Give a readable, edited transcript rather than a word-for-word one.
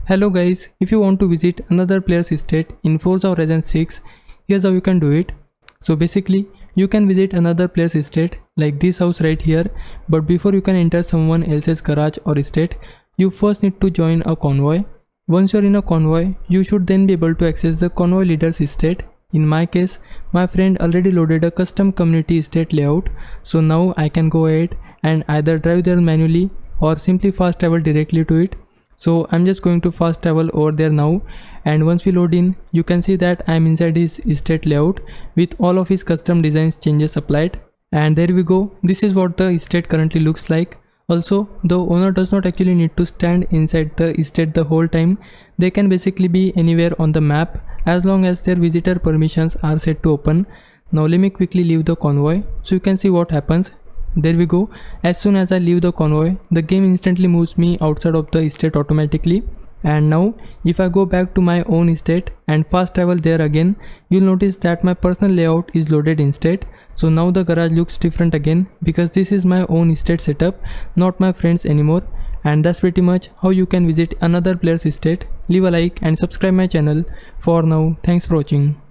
Hello guys, if you want to visit another player's estate in Forza Horizon 6, here's how you can do it. So basically, you can visit another player's estate like this house right here, but before you can enter someone else's garage or estate, you first need to join a convoy. Once you're in a convoy, you should then be able to access the convoy leader's estate. In my case, my friend already loaded a custom community estate layout, so now I can go ahead and either drive there manually or simply fast travel directly to it. So I'm just going to fast travel over there now, and once we load in, you can see that I'm inside his estate layout with all of his custom designs changes applied. And there we go, this is what the estate currently looks like. Also, the owner does not actually need to stand inside the estate the whole time. They can basically be anywhere on the map as long as their visitor permissions are set to open. Now let me quickly leave the convoy so you can see what happens. There we go, as soon as I leave the convoy, the game instantly moves me outside of the estate automatically. And now, if I go back to my own estate and fast travel there again, you'll notice that my personal layout is loaded instead. So now the garage looks different again because this is my own estate setup, not my friend's anymore. And that's pretty much how you can visit another player's estate. Leave a like and subscribe my channel. For now, thanks for watching.